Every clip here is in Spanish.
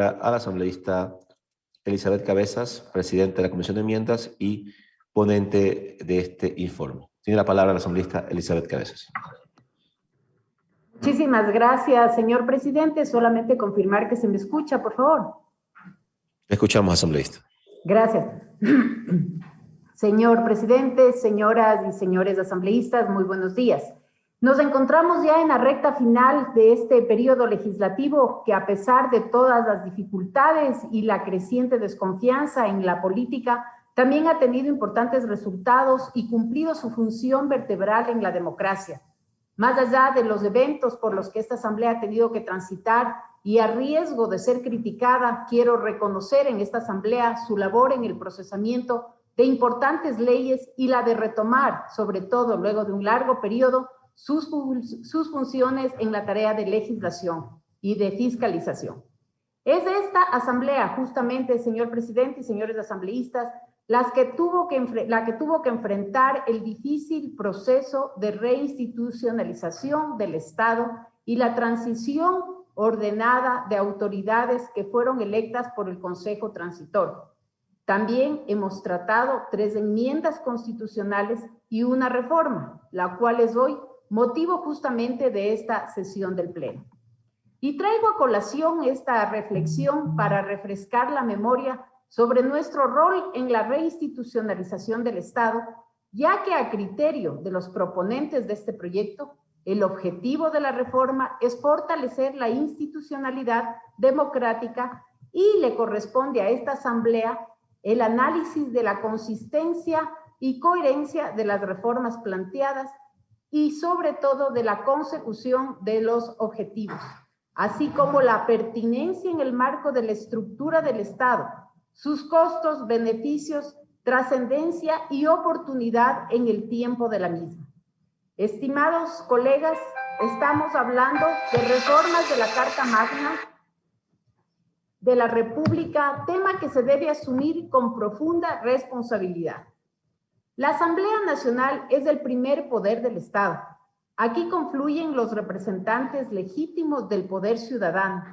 A la asambleísta Elizabeth Cabezas, presidenta de la Comisión de Enmiendas y ponente de este informe. Tiene la palabra la asambleísta Elizabeth Cabezas. Muchísimas gracias, señor presidente. Solamente confirmar que se me escucha, por favor. Le escuchamos, asambleísta. Gracias. Señor presidente, señoras y señores asambleístas, muy buenos días. Nos encontramos ya en la recta final de este periodo legislativo que, a pesar de todas las dificultades y la creciente desconfianza en la política, también ha tenido importantes resultados y cumplido su función vertebral en la democracia. Más allá de los eventos por los que esta asamblea ha tenido que transitar y a riesgo de ser criticada, quiero reconocer en esta asamblea su labor en el procesamiento de importantes leyes y la de retomar, sobre todo luego de un largo periodo, sus funciones en la tarea de legislación y de fiscalización. Es esta asamblea, justamente, señor presidente y señores asambleístas, la que tuvo que enfrentar el difícil proceso de reinstitucionalización del Estado y la transición ordenada de autoridades que fueron electas por el Consejo Transitorio. También hemos tratado 3 enmiendas constitucionales y una reforma, la cual es hoy motivo justamente de esta sesión del Pleno. Y traigo a colación esta reflexión para refrescar la memoria sobre nuestro rol en la reinstitucionalización del Estado, ya que a criterio de los proponentes de este proyecto, el objetivo de la reforma es fortalecer la institucionalidad democrática y le corresponde a esta asamblea el análisis de la consistencia y coherencia de las reformas planteadas y sobre todo de la consecución de los objetivos, así como la pertinencia en el marco de la estructura del Estado, sus costos, beneficios, trascendencia y oportunidad en el tiempo de la misma. Estimados colegas, estamos hablando de reformas de la Carta Magna de la República, tema que se debe asumir con profunda responsabilidad. La Asamblea Nacional es el primer poder del Estado. Aquí confluyen los representantes legítimos del poder ciudadano.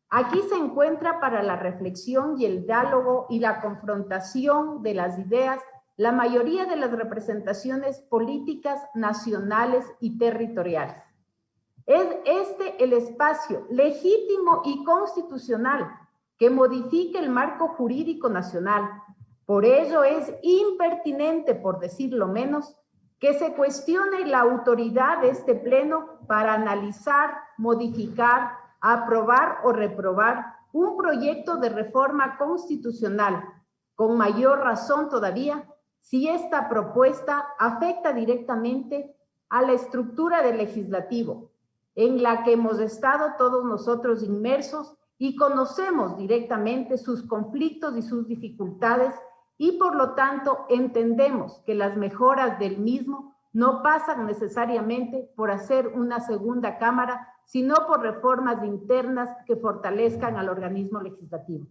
Aquí se encuentra para la reflexión y el diálogo y la confrontación de las ideas la mayoría de las representaciones políticas nacionales y territoriales. Es este el espacio legítimo y constitucional que modifique el marco jurídico nacional. Por ello es impertinente, por decirlo menos, que se cuestione la autoridad de este Pleno para analizar, modificar, aprobar o reprobar un proyecto de reforma constitucional, con mayor razón todavía, si esta propuesta afecta directamente a la estructura del legislativo, en la que hemos estado todos nosotros inmersos y conocemos directamente sus conflictos y sus dificultades, y por lo tanto entendemos que las mejoras del mismo no pasan necesariamente por hacer una segunda cámara, sino por reformas internas que fortalezcan al organismo legislativo.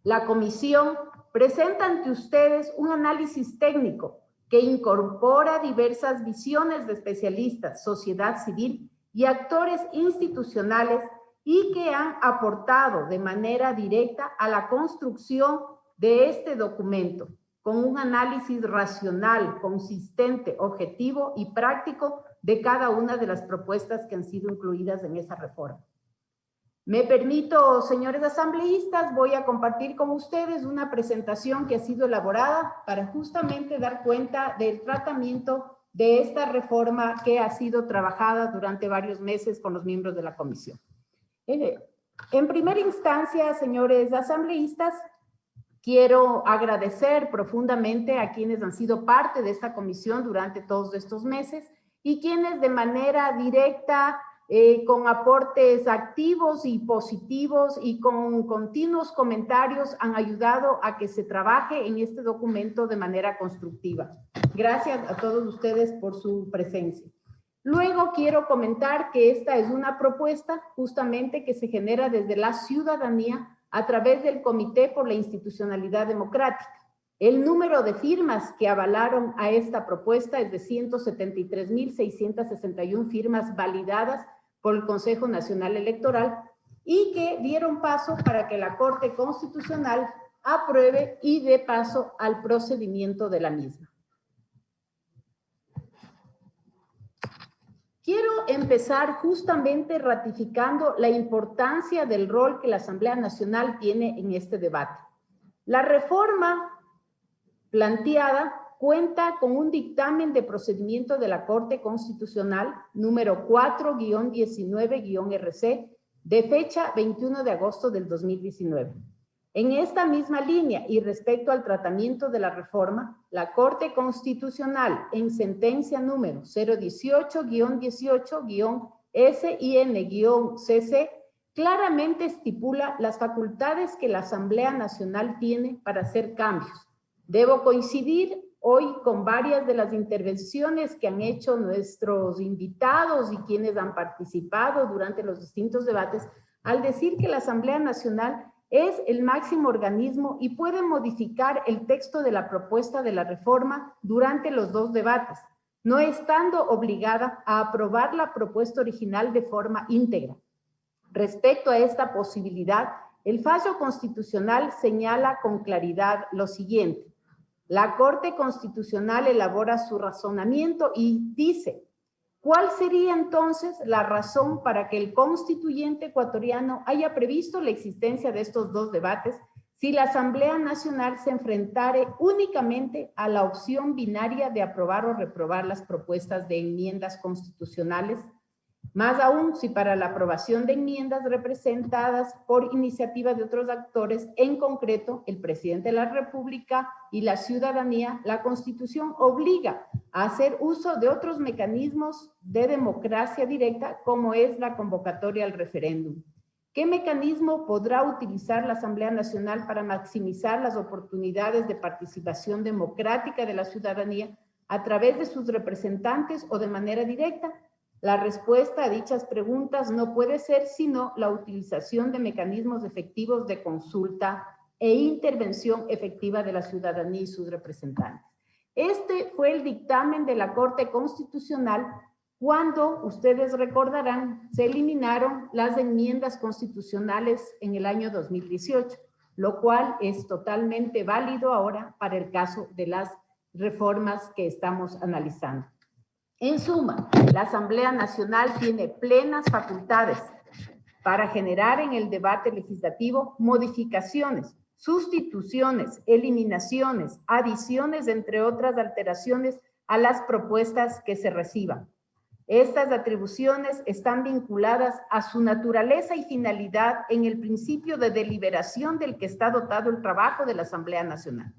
La comisión presenta ante ustedes un análisis técnico que incorpora diversas visiones de especialistas, sociedad civil y actores institucionales y que han aportado de manera directa a la construcción de este documento, con un análisis racional, consistente, objetivo y práctico de cada una de las propuestas que han sido incluidas en esa reforma. Me permito, señores asambleístas, voy a compartir con ustedes una presentación que ha sido elaborada para justamente dar cuenta del tratamiento de esta reforma que ha sido trabajada durante varios meses con los miembros de la comisión. En primera instancia, señores asambleístas, quiero agradecer profundamente a quienes han sido parte de esta comisión durante todos estos meses y quienes de manera directa, con aportes activos y positivos y con continuos comentarios han ayudado a que se trabaje en este documento de manera constructiva. Gracias a todos ustedes por su presencia. Luego quiero comentar que esta es una propuesta justamente que se genera desde la ciudadanía a través del Comité por la Institucionalidad Democrática. El número de firmas que avalaron a esta propuesta es de 173.661 firmas validadas por el Consejo Nacional Electoral y que dieron paso para que la Corte Constitucional apruebe y dé paso al procedimiento de la misma. Quiero empezar justamente ratificando la importancia del rol que la Asamblea Nacional tiene en este debate. La reforma planteada cuenta con un dictamen de procedimiento de la Corte Constitucional número 4-19-RC de fecha 21 de agosto del 2019. En esta misma línea y respecto al tratamiento de la reforma, la Corte Constitucional en sentencia número 018-18-SIN-CC claramente estipula las facultades que la Asamblea Nacional tiene para hacer cambios. Debo coincidir hoy con varias de las intervenciones que han hecho nuestros invitados y quienes han participado durante los distintos debates al decir que la Asamblea Nacional es el máximo organismo y puede modificar el texto de la propuesta de la reforma durante los dos debates, no estando obligada a aprobar la propuesta original de forma íntegra. Respecto a esta posibilidad, el fallo constitucional señala con claridad lo siguiente. La Corte Constitucional elabora su razonamiento y dice: ¿cuál sería entonces la razón para que el constituyente ecuatoriano haya previsto la existencia de estos dos debates si la Asamblea Nacional se enfrentare únicamente a la opción binaria de aprobar o reprobar las propuestas de enmiendas constitucionales? Más aún si para la aprobación de enmiendas representadas por iniciativa de otros actores, en concreto el presidente de la República y la ciudadanía, la Constitución obliga a hacer uso de otros mecanismos de democracia directa como es la convocatoria al referéndum. ¿Qué mecanismo podrá utilizar la Asamblea Nacional para maximizar las oportunidades de participación democrática de la ciudadanía a través de sus representantes o de manera directa? La respuesta a dichas preguntas no puede ser sino la utilización de mecanismos efectivos de consulta e intervención efectiva de la ciudadanía y sus representantes. Este fue el dictamen de la Corte Constitucional cuando, ustedes recordarán, se eliminaron las enmiendas constitucionales en el año 2018, lo cual es totalmente válido ahora para el caso de las reformas que estamos analizando. En suma, la Asamblea Nacional tiene plenas facultades para generar en el debate legislativo modificaciones, sustituciones, eliminaciones, adiciones, entre otras alteraciones a las propuestas que se reciban. Estas atribuciones están vinculadas a su naturaleza y finalidad en el principio de deliberación del que está dotado el trabajo de la Asamblea Nacional.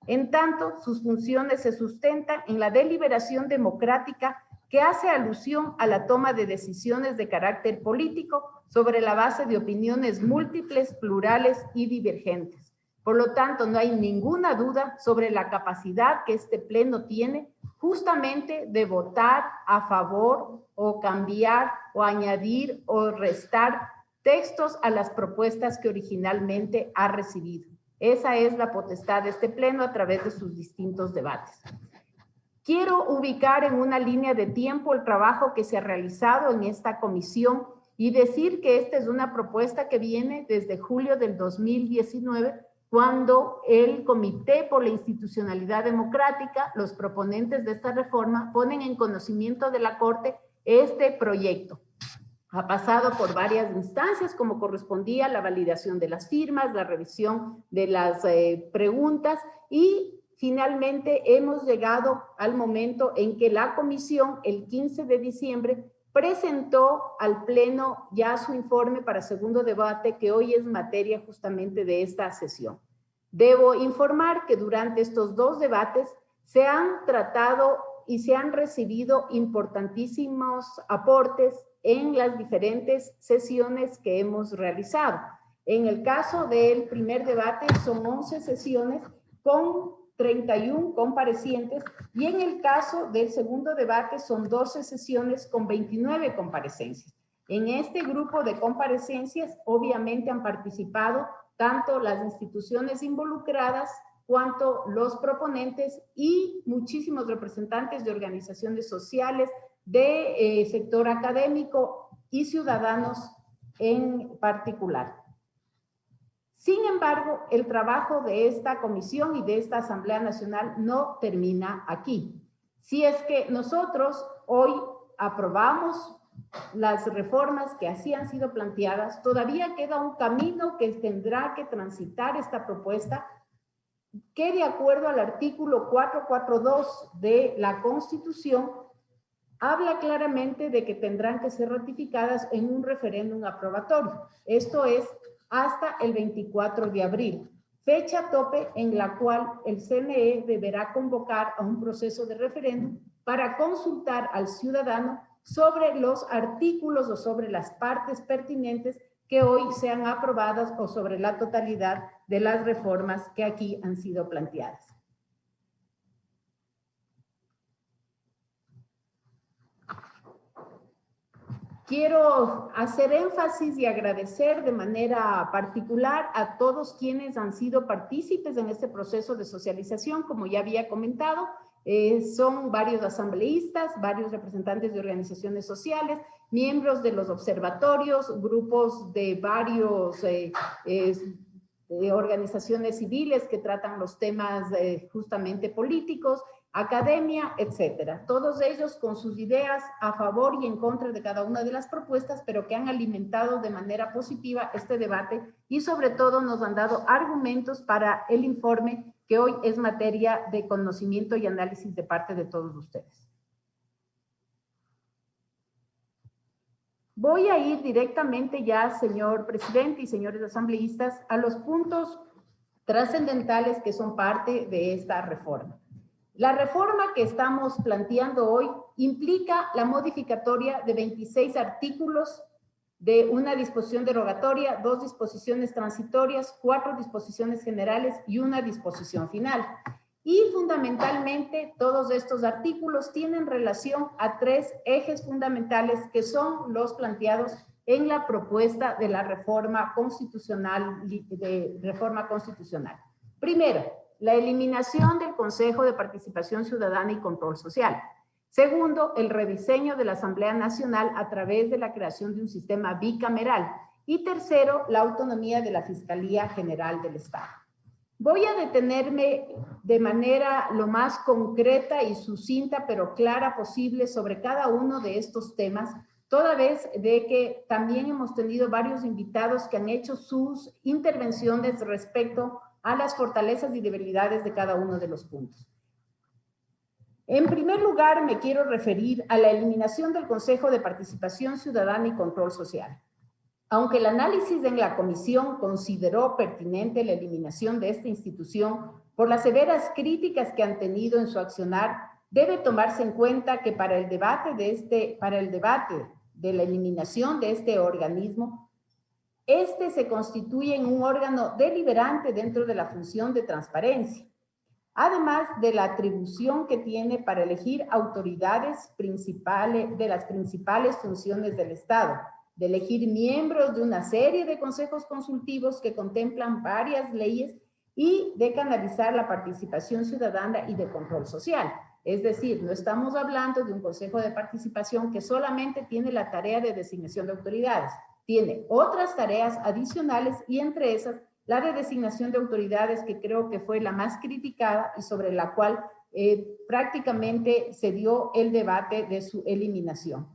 En tanto, sus funciones se sustentan en la deliberación democrática que hace alusión a la toma de decisiones de carácter político sobre la base de opiniones múltiples, plurales y divergentes. Por lo tanto, no hay ninguna duda sobre la capacidad que este Pleno tiene justamente de votar a favor o cambiar o añadir o restar textos a las propuestas que originalmente ha recibido. Esa es la potestad de este Pleno a través de sus distintos debates. Quiero ubicar en una línea de tiempo el trabajo que se ha realizado en esta comisión y decir que esta es una propuesta que viene desde julio del 2019, cuando el Comité por la Institucionalidad Democrática, los proponentes de esta reforma, ponen en conocimiento de la Corte este proyecto. Ha pasado por varias instancias, como correspondía la validación de las firmas, la revisión de las preguntas y finalmente hemos llegado al momento en que la comisión, el 15 de diciembre, presentó al Pleno ya su informe para segundo debate, que hoy es materia justamente de esta sesión. Debo informar que durante estos dos debates se han tratado y se han recibido importantísimos aportes en las diferentes sesiones que hemos realizado. En el caso del primer debate son 11 sesiones con 31 comparecientes y en el caso del segundo debate son 12 sesiones con 29 comparecencias. En este grupo de comparecencias obviamente han participado tanto las instituciones involucradas cuanto los proponentes y muchísimos representantes de organizaciones sociales, de sector académico y ciudadanos en particular. Sin embargo, el trabajo de esta comisión y de esta Asamblea Nacional no termina aquí. Si es que nosotros hoy aprobamos las reformas que así han sido planteadas, todavía queda un camino que tendrá que transitar esta propuesta, que de acuerdo al artículo 442 de la Constitución, habla claramente de que tendrán que ser ratificadas en un referéndum aprobatorio. Esto es hasta el 24 de abril, fecha tope en la cual el CNE deberá convocar a un proceso de referéndum para consultar al ciudadano sobre los artículos o sobre las partes pertinentes que hoy sean aprobadas o sobre la totalidad de las reformas que aquí han sido planteadas. Quiero hacer énfasis y agradecer de manera particular a todos quienes han sido partícipes en este proceso de socialización. Como ya había comentado, son varios asambleístas, varios representantes de organizaciones sociales, miembros de los observatorios, grupos de varios organizaciones civiles que tratan los temas justamente políticos, academia, etcétera. Todos ellos con sus ideas a favor y en contra de cada una de las propuestas, pero que han alimentado de manera positiva este debate y sobre todo nos han dado argumentos para el informe que hoy es materia de conocimiento y análisis de parte de todos ustedes. Voy a ir directamente ya, señor presidente y señores asambleístas, a los puntos trascendentales que son parte de esta reforma. La reforma que estamos planteando hoy implica la modificatoria de 26 artículos de una disposición derogatoria, 2 disposiciones transitorias, 4 disposiciones generales y una disposición final. Y fundamentalmente todos estos artículos tienen relación a 3 ejes fundamentales que son los planteados en la propuesta de la reforma constitucional. Primero, la eliminación del Consejo de Participación Ciudadana y Control Social. Segundo, el rediseño de la Asamblea Nacional a través de la creación de un sistema bicameral. Y tercero, la autonomía de la Fiscalía General del Estado. Voy a detenerme de manera lo más concreta y sucinta, pero clara posible sobre cada uno de estos temas, toda vez de que también hemos tenido varios invitados que han hecho sus intervenciones respecto a las fortalezas y debilidades de cada uno de los puntos. En primer lugar, me quiero referir a la eliminación del Consejo de Participación Ciudadana y Control Social. Aunque el análisis en la comisión consideró pertinente la eliminación de esta institución por las severas críticas que han tenido en su accionar, debe tomarse en cuenta que para el debate de la eliminación de este organismo, este se constituye en un órgano deliberante dentro de la función de transparencia, además de la atribución que tiene para elegir autoridades principales de las principales funciones del Estado, de elegir miembros de una serie de consejos consultivos que contemplan varias leyes y de canalizar la participación ciudadana y de control social. Es decir, no estamos hablando de un consejo de participación que solamente tiene la tarea de designación de autoridades, tiene otras tareas adicionales y entre esas la de designación de autoridades, que creo que fue la más criticada y sobre la cual prácticamente se dio el debate de su eliminación.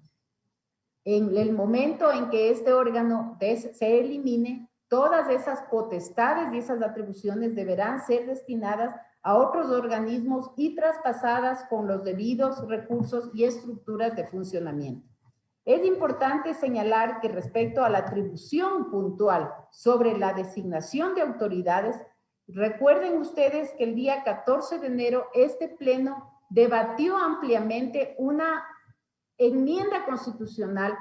En el momento en que este órgano se elimine, todas esas potestades y esas atribuciones deberán ser destinadas a otros organismos y traspasadas con los debidos recursos y estructuras de funcionamiento. Es importante señalar que respecto a la atribución puntual sobre la designación de autoridades, recuerden ustedes que el día 14 de enero este pleno debatió ampliamente una enmienda constitucional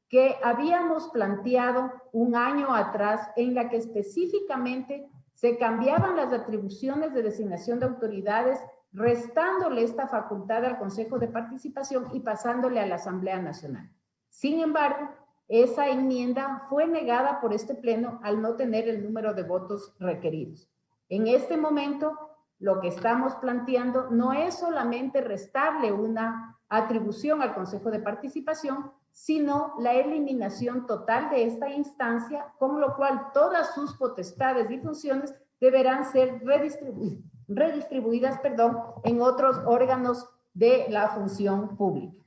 que habíamos planteado un año atrás, en la que específicamente se cambiaban las atribuciones de designación de autoridades, restándole esta facultad al Consejo de Participación y pasándole a la Asamblea Nacional. Sin embargo, esa enmienda fue negada por este pleno al no tener el número de votos requeridos. En este momento, lo que estamos planteando no es solamente restarle una atribución al Consejo de Participación, sino la eliminación total de esta instancia, con lo cual todas sus potestades y funciones deberán ser redistribuidas en otros órganos de la función pública.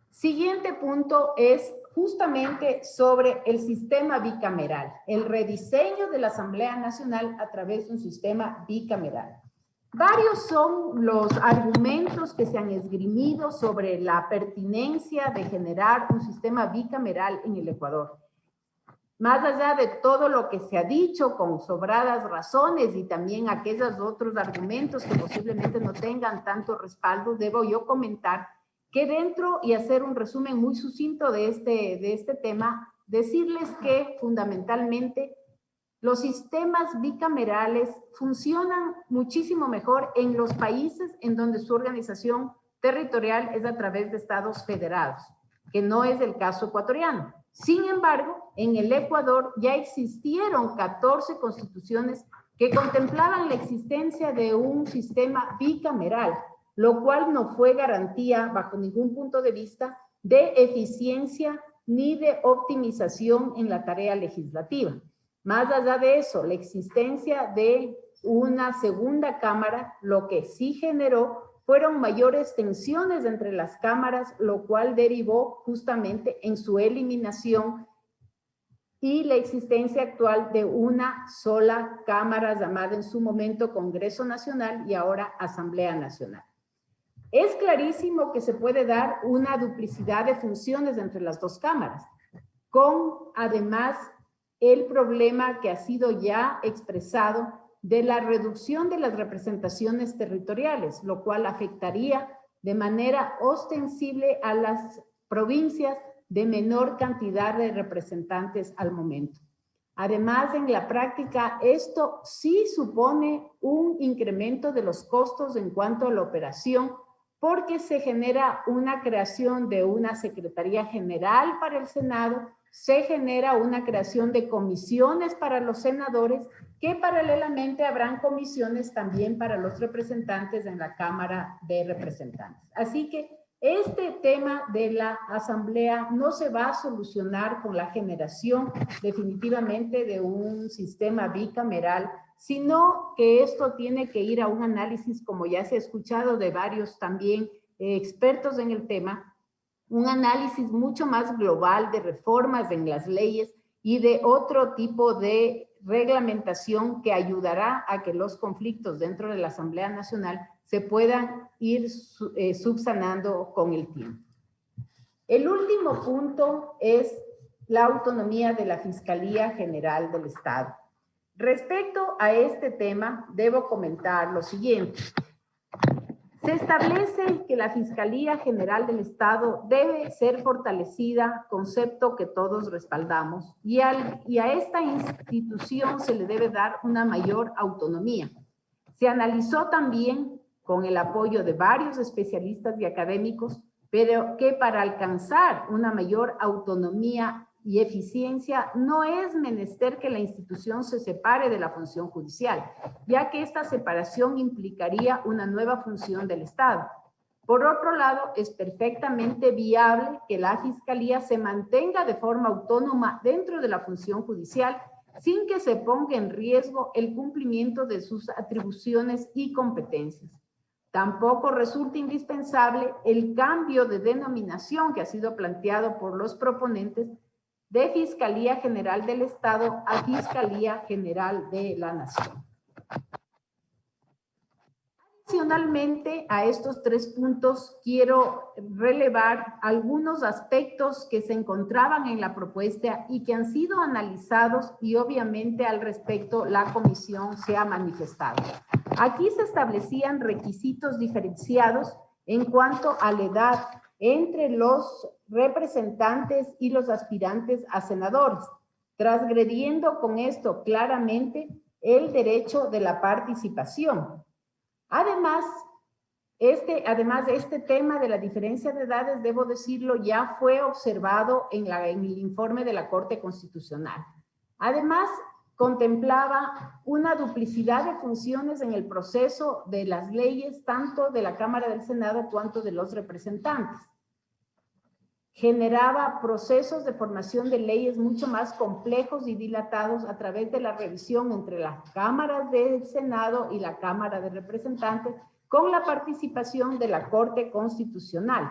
Siguiente punto es justamente sobre el sistema bicameral, el rediseño de la Asamblea Nacional a través de un sistema bicameral. Varios son los argumentos que se han esgrimido sobre la pertinencia de generar un sistema bicameral en el Ecuador. Más allá de todo lo que se ha dicho con sobradas razones y también aquellos otros argumentos que posiblemente no tengan tanto respaldo, debo yo comentar que dentro, y hacer un resumen muy sucinto de este tema, decirles que fundamentalmente los sistemas bicamerales funcionan muchísimo mejor en los países en donde su organización territorial es a través de estados federados, que no es el caso ecuatoriano. Sin embargo, en el Ecuador ya existieron 14 constituciones que contemplaban la existencia de un sistema bicameral, lo cual no fue garantía bajo ningún punto de vista de eficiencia ni de optimización en la tarea legislativa. Más allá de eso, la existencia de una segunda cámara, lo que sí generó fueron mayores tensiones entre las cámaras, lo cual derivó justamente en su eliminación y la existencia actual de una sola cámara llamada en su momento Congreso Nacional y ahora Asamblea Nacional. Es clarísimo que se puede dar una duplicidad de funciones entre las dos cámaras, con además el problema que ha sido ya expresado de la reducción de las representaciones territoriales, lo cual afectaría de manera ostensible a las provincias de menor cantidad de representantes al momento. Además, en la práctica, esto sí supone un incremento de los costos en cuanto a la operación, porque se genera una creación de una Secretaría General para el Senado, se genera una creación de comisiones para los senadores, que paralelamente habrán comisiones también para los representantes en la Cámara de Representantes. Así que este tema de la Asamblea no se va a solucionar con la generación definitivamente de un sistema bicameral, sino que esto tiene que ir a un análisis, como ya se ha escuchado de varios también expertos en el tema, un análisis mucho más global de reformas en las leyes y de otro tipo de reglamentación que ayudará a que los conflictos dentro de la Asamblea Nacional se puedan ir subsanando con el tiempo. El último punto es la autonomía de la Fiscalía General del Estado. Respecto a este tema, debo comentar lo siguiente. Se establece que la Fiscalía General del Estado debe ser fortalecida, concepto que todos respaldamos, y a esta institución se le debe dar una mayor autonomía. Se analizó también, con el apoyo de varios especialistas y académicos, pero que para alcanzar una mayor autonomía y eficiencia no es menester que la institución se separe de la función judicial, ya que esta separación implicaría una nueva función del Estado. Por otro lado, es perfectamente viable que la Fiscalía se mantenga de forma autónoma dentro de la función judicial sin que se ponga en riesgo el cumplimiento de sus atribuciones y competencias. Tampoco resulta indispensable el cambio de denominación que ha sido planteado por los proponentes de Fiscalía General del Estado a Fiscalía General de la Nación. Adicionalmente a estos 3 puntos, quiero relevar algunos aspectos que se encontraban en la propuesta y que han sido analizados y obviamente al respecto la comisión se ha manifestado. Aquí se establecían requisitos diferenciados en cuanto a la edad entre los representantes y los aspirantes a senadores, transgrediendo con esto claramente el derecho de la participación. Además, este tema de la diferencia de edades, debo decirlo, ya fue observado en el informe de la Corte Constitucional. Además, contemplaba una duplicidad de funciones en el proceso de las leyes, tanto de la Cámara del Senado cuanto de los representantes. Generaba procesos de formación de leyes mucho más complejos y dilatados a través de la revisión entre las cámaras del Senado y la Cámara de Representantes, con la participación de la Corte Constitucional,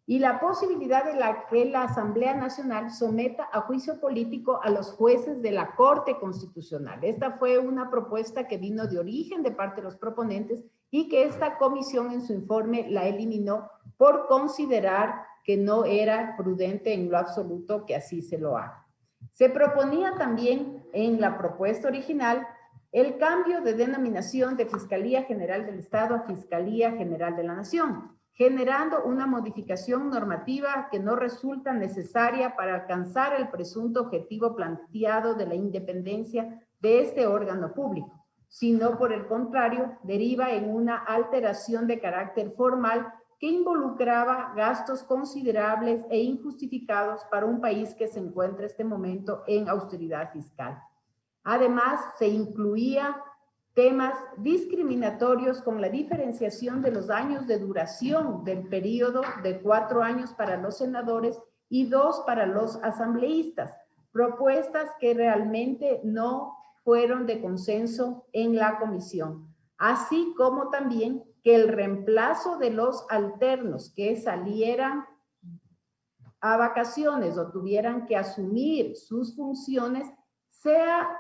y la posibilidad de que la Asamblea Nacional someta a juicio político a los jueces de la Corte Constitucional. Esta fue una propuesta que vino de origen de parte de los proponentes y que esta comisión en su informe la eliminó por considerar que no era prudente en lo absoluto que así se lo haga. Se proponía también en la propuesta original el cambio de denominación de Fiscalía General del Estado a Fiscalía General de la Nación, generando una modificación normativa que no resulta necesaria para alcanzar el presunto objetivo planteado de la independencia de este órgano público, sino por el contrario, deriva en una alteración de carácter formal que involucraba gastos considerables e injustificados para un país que se encuentra en este momento en austeridad fiscal. Además, se incluía temas discriminatorios con la diferenciación de los años de duración del periodo de 4 años para los senadores y 2 para los asambleístas, propuestas que realmente no fueron de consenso en la comisión, así como también que el reemplazo de los alternos que salieran a vacaciones o tuvieran que asumir sus funciones sea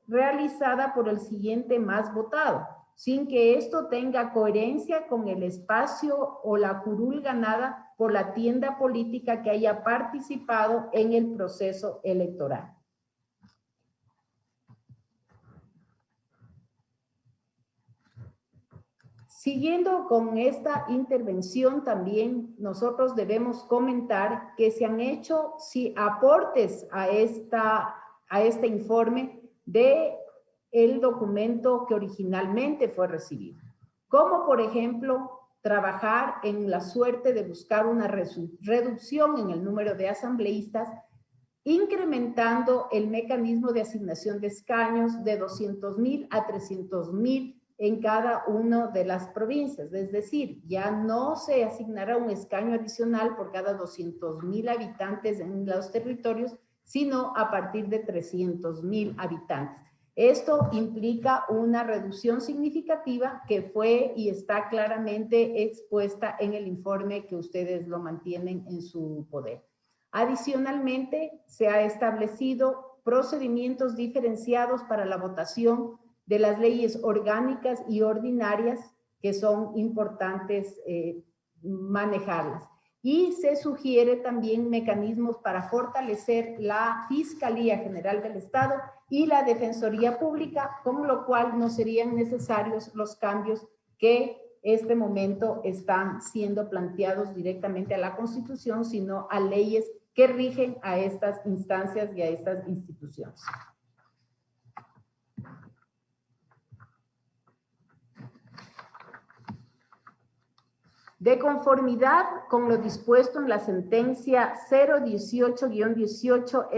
realizada por el siguiente más votado, sin que esto tenga coherencia con el espacio o la curul ganada por la tienda política que haya participado en el proceso electoral. Siguiendo con esta intervención, también nosotros debemos comentar que se han hecho aportes a este informe de el documento que originalmente fue recibido, como por ejemplo trabajar en la suerte de buscar una reducción en el número de asambleístas, incrementando el mecanismo de asignación de escaños de 200,000 a 300,000 en cada una de las provincias, es decir, ya no se asignará un escaño adicional por cada 200,000 habitantes en los territorios, sino a partir de 300,000 habitantes. Esto implica una reducción significativa que fue y está claramente expuesta en el informe que ustedes lo mantienen en su poder. Adicionalmente, se ha establecido procedimientos diferenciados para la votación de las leyes orgánicas y ordinarias que son importantes manejarlas. Y se sugiere también mecanismos para fortalecer la Fiscalía General del Estado y la Defensoría Pública, con lo cual no serían necesarios los cambios que este momento están siendo planteados directamente a la Constitución, sino a leyes que rigen a estas instancias y a estas instituciones. De conformidad con lo dispuesto en la sentencia 018-18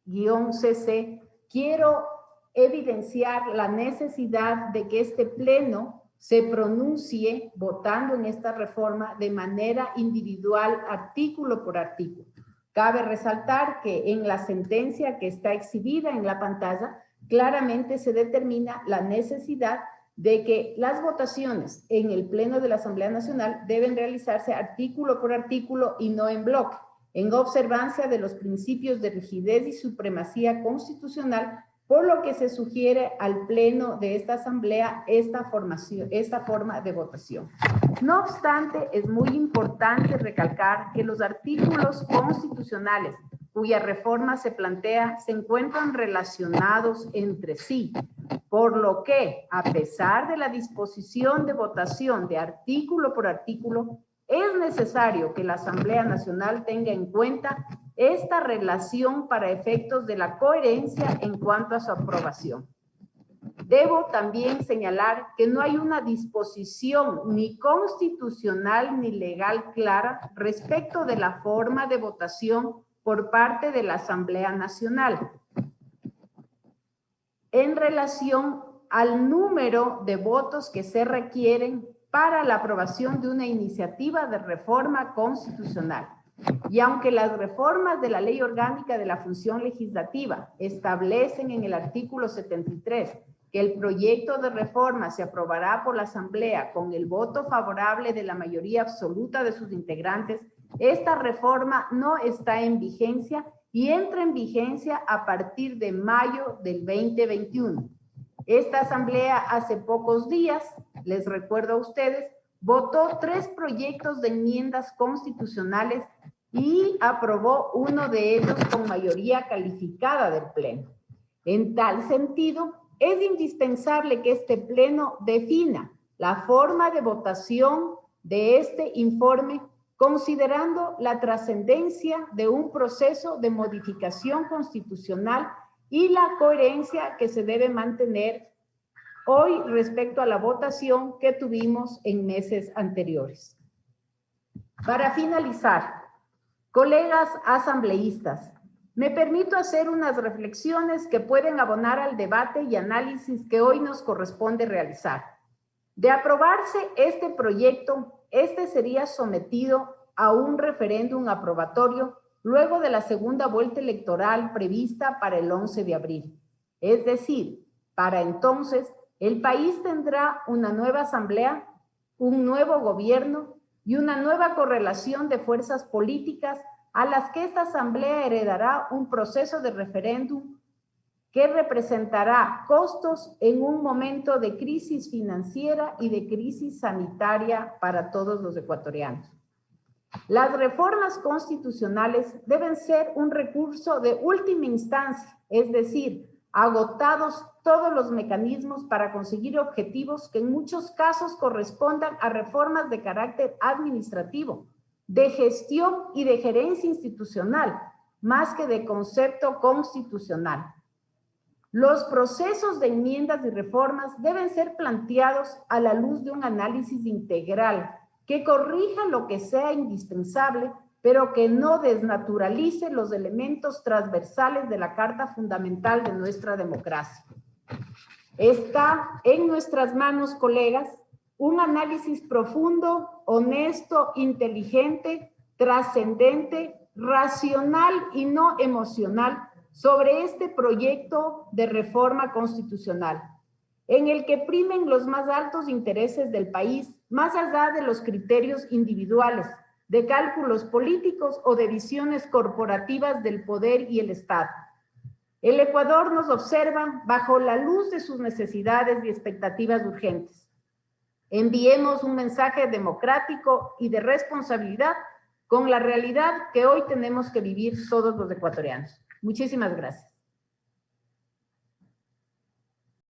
SIN-CC, quiero evidenciar la necesidad de que este pleno se pronuncie votando en esta reforma de manera individual, artículo por artículo. Cabe resaltar que en la sentencia que está exhibida en la pantalla, claramente se determina la necesidad de que las votaciones en el Pleno de la Asamblea Nacional deben realizarse artículo por artículo y no en bloque, en observancia de los principios de rigidez y supremacía constitucional, por lo que se sugiere al Pleno de esta Asamblea esta forma de votación. No obstante, es muy importante recalcar que los artículos constitucionales cuya reforma se plantea se encuentran relacionados entre sí, por lo que, a pesar de la disposición de votación de artículo por artículo, es necesario que la Asamblea Nacional tenga en cuenta esta relación para efectos de la coherencia en cuanto a su aprobación. Debo también señalar que no hay una disposición ni constitucional ni legal clara respecto de la forma de votación por parte de la Asamblea Nacional. en relación al número de votos que se requieren para la aprobación de una iniciativa de reforma constitucional. Y aunque las reformas de la Ley Orgánica de la Función Legislativa establecen en el artículo 73 que el proyecto de reforma se aprobará por la Asamblea con el voto favorable de la mayoría absoluta de sus integrantes, esta reforma no está en vigencia y entra en vigencia a partir de mayo del 2021. Esta Asamblea hace pocos días, les recuerdo a ustedes, votó 3 proyectos de enmiendas constitucionales y aprobó uno de ellos con mayoría calificada del Pleno. En tal sentido, es indispensable que este Pleno defina la forma de votación de este informe, considerando la trascendencia de un proceso de modificación constitucional y la coherencia que se debe mantener hoy respecto a la votación que tuvimos en meses anteriores. Para finalizar, colegas asambleístas, me permito hacer unas reflexiones que pueden abonar al debate y análisis que hoy nos corresponde realizar. De aprobarse este proyecto, este sería sometido a un referéndum aprobatorio luego de la segunda vuelta electoral prevista para el 11 de abril. Es decir, para entonces, el país tendrá una nueva asamblea, un nuevo gobierno y una nueva correlación de fuerzas políticas a las que esta asamblea heredará un proceso de referéndum que representará costos en un momento de crisis financiera y de crisis sanitaria para todos los ecuatorianos. Las reformas constitucionales deben ser un recurso de última instancia, es decir, agotados todos los mecanismos para conseguir objetivos que en muchos casos correspondan a reformas de carácter administrativo, de gestión y de gerencia institucional, más que de concepto constitucional. Los procesos de enmiendas y reformas deben ser planteados a la luz de un análisis integral que corrija lo que sea indispensable, pero que no desnaturalice los elementos transversales de la Carta Fundamental de nuestra democracia. Está en nuestras manos, colegas, un análisis profundo, honesto, inteligente, trascendente, racional y no emocional sobre este proyecto de reforma constitucional, en el que primen los más altos intereses del país, más allá de los criterios individuales, de cálculos políticos o de visiones corporativas del poder y el Estado. El Ecuador nos observa bajo la luz de sus necesidades y expectativas urgentes. Enviemos un mensaje democrático y de responsabilidad con la realidad que hoy tenemos que vivir todos los ecuatorianos. Muchísimas gracias.